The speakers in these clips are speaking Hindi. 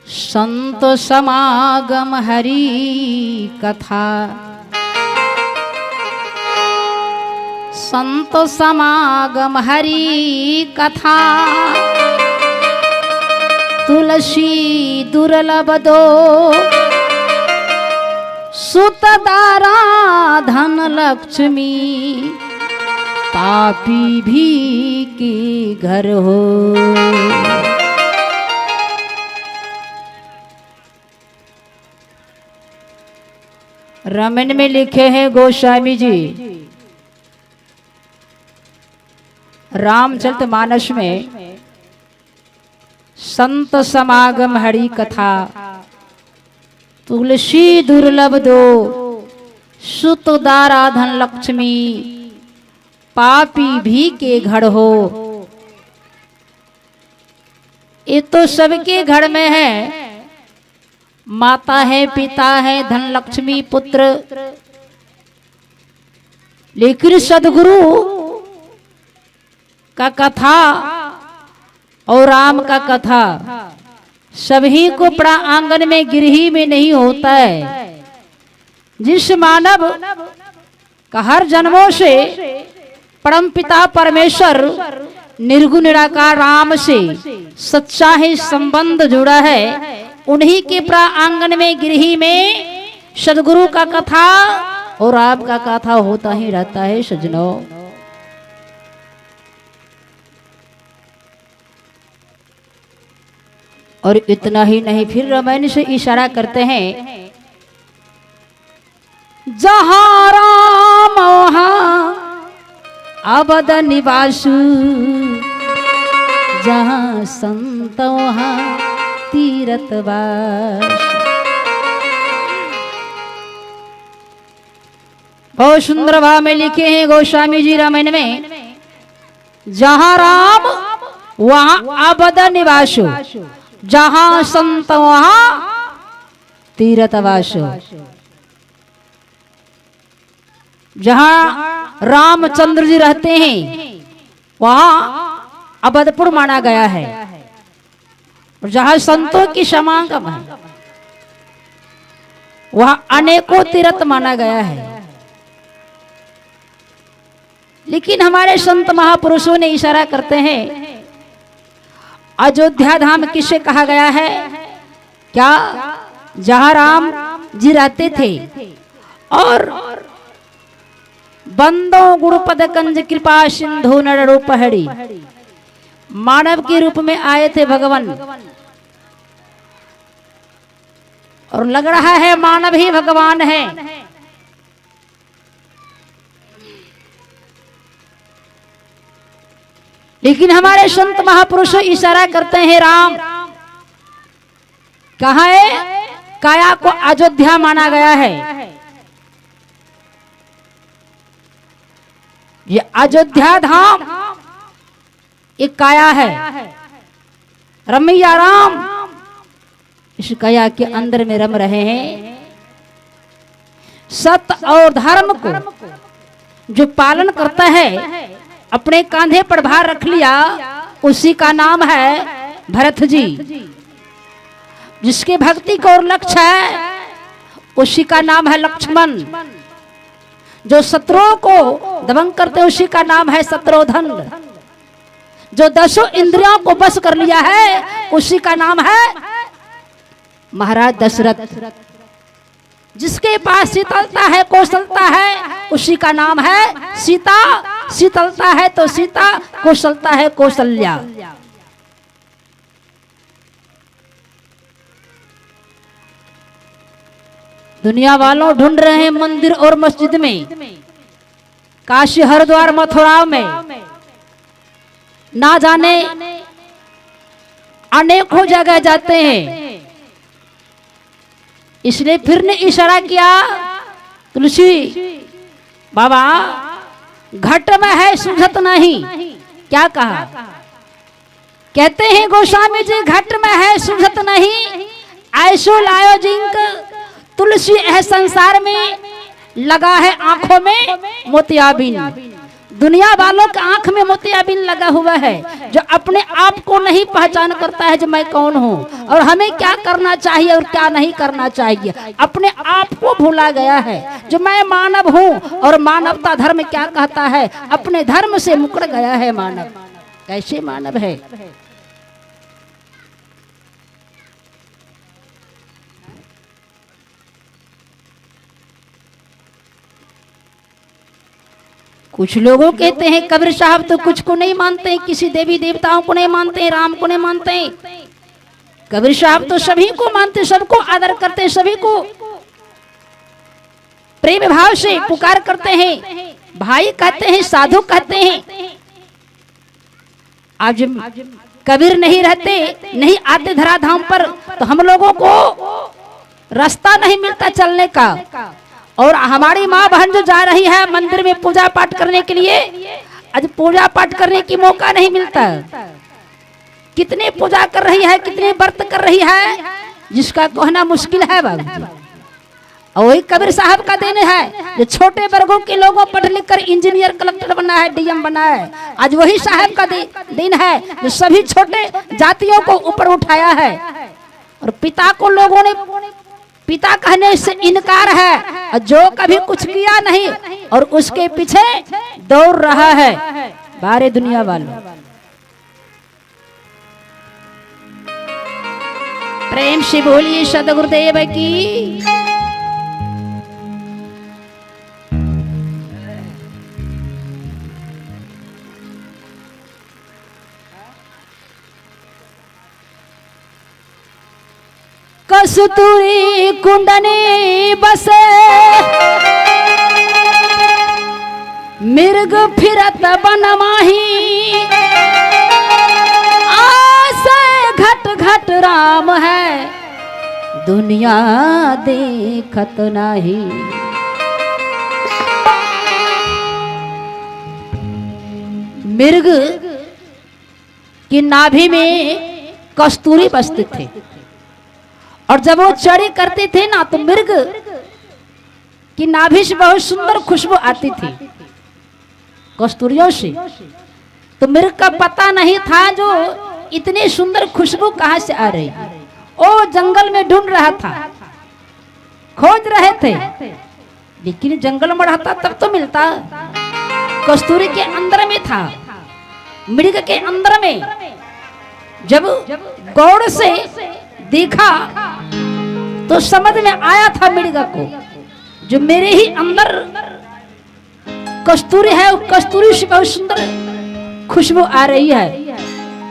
संत समागम हरि कथा, संत समागम हरि कथा, तुलसी दुर्लभ दो सुत दारा धन लक्ष्मी, पापी भी के घर हो। रामायण में लिखे हैं गोस्वामी जी, रामचरितमानस में संत समागम हरि कथा, तुलसी दुर्लभ दो सुत दारा धन लक्ष्मी, पापी भी के घर हो। ये तो सबके घर में है, माता है, पिता है, धन लक्ष्मी, पुत्र, लेकिन सदगुरु का कथा और राम का कथा सभी को पड़ा आंगन में गृही में नहीं होता है। जिस मानव का हर जन्मों से परम पिता परमेश्वर निर्गुण निराकार राम से सच्चा ही संबंध जुड़ा है, उन्हीं के प्रा आंगन में गृही में सदगुरु का कथा और राम का कथा होता ही रहता है सजनों। और इतना ही नहीं, फिर रामायण से इशारा करते हैं, जहां राम वहां अवध निवासु, जहां संत वहां तीरथवास। बहुत सुंदर भाव में लिखे हैं गोस्वामी जी रामायण में, जहां राम वहां अवध निवासु, जहां संत वहां तीरथवास। जहां रामचंद्र जी रहते हैं वहां अवधपुर माना गया है, और जहां संतों की समागम है वहां अनेकों तीर्थ माना गया है। लेकिन हमारे संत महापुरुषों ने इशारा करते हैं, अयोध्या धाम किसे कहा गया है? क्या? जहां राम जी रहते थे और बंदो गुरुपद कंज कृपा सिंधु नर रूप हरि, मानव के रूप में आए थे भगवान, और लग रहा है मानव ही भगवान है। लेकिन हमारे संत महापुरुष इशारा करते हैं, राम कहाँ है? काया को अयोध्या माना गया है। ये अयोध्या धाम एक काया है, रमैया राम इस काया के अंदर में रम रहे हैं। सत्य और धर्म को जो पालन करता है, अपने कांधे पर भार रख लिया, उसी का नाम है भरत जी। जिसके भक्ति को और लक्ष्य है, उसी का नाम है लक्ष्मण। जो शत्रुओं को दबंग करते, उसी का नाम है शत्रुघ्न। जो 10 इंद्रियों को बस कर लिया है, उसी का नाम है महाराज दशरथ। जिसके पास शीतलता है, कौशलता है, उसी का नाम है सीता। शीतलता है तो सीता, कौशलता है कौशल्या। दुनिया वालों ढूंढ रहे हैं मंदिर और मस्जिद में, काशी, हरिद्वार, मथुरा में, ना जाने अनेकों जगह जाते हैं। इसलिए फिर ने इशारा किया, तुलसी बाबा घट में है सुझत नहीं। क्या कहा? कहते हैं गोस्वामी जी, घट में है सुझत नहीं, ऐसो लायो जिंक तुलसी है संसार में, लगा है आंखों में मोतियाबिन। दुनिया वालों के आंख में मोतियाबिंद लगा हुआ है, जो अपने आप को नहीं पहचान करता है जो मैं कौन हूँ और हमें क्या करना चाहिए और क्या नहीं करना चाहिए। अपने आप को भूला गया है जो मैं मानव हूँ और मानवता धर्म क्या कहता है। अपने धर्म से मुकर गया है मानव। कैसे मानव है? कुछ लोगों कहते हैं कबीर साहब तो कुछ को नहीं मानते, किसी देवी देवताओं को नहीं मानते, राम को नहीं मानते। कबीर साहब तो सभी को मानते, सबको आदर करते, सभी को प्रेम भाव से पुकार करते हैं, भाई कहते हैं, साधु कहते हैं। आज कबीर नहीं रहते, नहीं आते धराधाम पर तो हम लोगों को रास्ता नहीं मिलता चलने का। और हमारी माँ बहन जो जा रही है मंदिर में पूजा पाठ करने के लिए, आज पूजा पाठ करने की मौका नहीं मिलता। कितने पूजा कर रही है, कितने व्रत कर रही है, जिसका कहना मुश्किल है बाबू। और वही कबीर साहब का देन है जो छोटे वर्गों के लोगों पढ़ लिख कर इंजीनियर, कलेक्टर बना है, डीएम बना है। आज वही साहब का दिन है जो सभी छोटे जातियों को ऊपर उठाया है। और पिता को लोगों ने पिता कहने से इनकार है, जो कभी कुछ किया नहीं और उसके पीछे दौड़ रहा है। बारे दुनिया वालों, प्रेम से बोलिए सदगुरुदेव की। कस्तूरी कुंडनी बसे मिर्ग फिरत बनमाही, आसे घट घट राम है दुनिया देखत नाही। मिर्ग की नाभि में कस्तूरी बसते थे और जब वो चढ़ी करते थे ना तो मिर्ग की नाभि से बहुत सुंदर खुशबू आती थी कस्तूरियों से। तो मिर्ग का पता नहीं था जो इतनी सुंदर खुशबू कहां से आ रही। वो जंगल में ढूंढ रहा था, खोज रहे थे, लेकिन जंगल में रहता तब तो मिलता। कस्तूरी के अंदर में था, मिर्ग के अंदर में। जब गौर से देखा तो समझ में आया था मृगा को जो मेरे ही अंदर कस्तूरी है, कस्तूरी से बहुत सुंदर खुशबू आ रही है।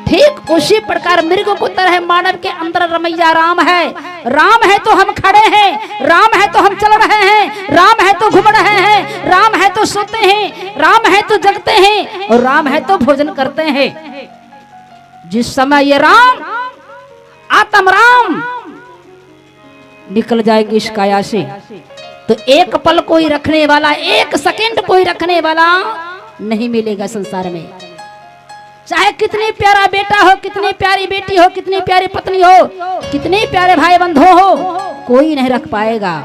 ठीक उसी प्रकार मृग को तरह मानव के अंदर रमैया राम है। राम है तो हम खड़े हैं, राम है तो हम चल रहे हैं, राम है तो घूम रहे हैं, राम है तो सोते हैं, राम है तो जगते हैं और राम है तो भोजन करते हैं। जिस समय ये राम आत्म राम निकल जाएगी इस काया से तो एक पल कोई रखने वाला, एक सेकंड कोई रखने वाला नहीं मिलेगा संसार में। चाहे कितनी प्यारा बेटा हो, कितनी प्यारी बेटी हो, कितनी प्यारी पत्नी हो, कितने प्यारे भाई बंधु हो, कोई नहीं रख पाएगा।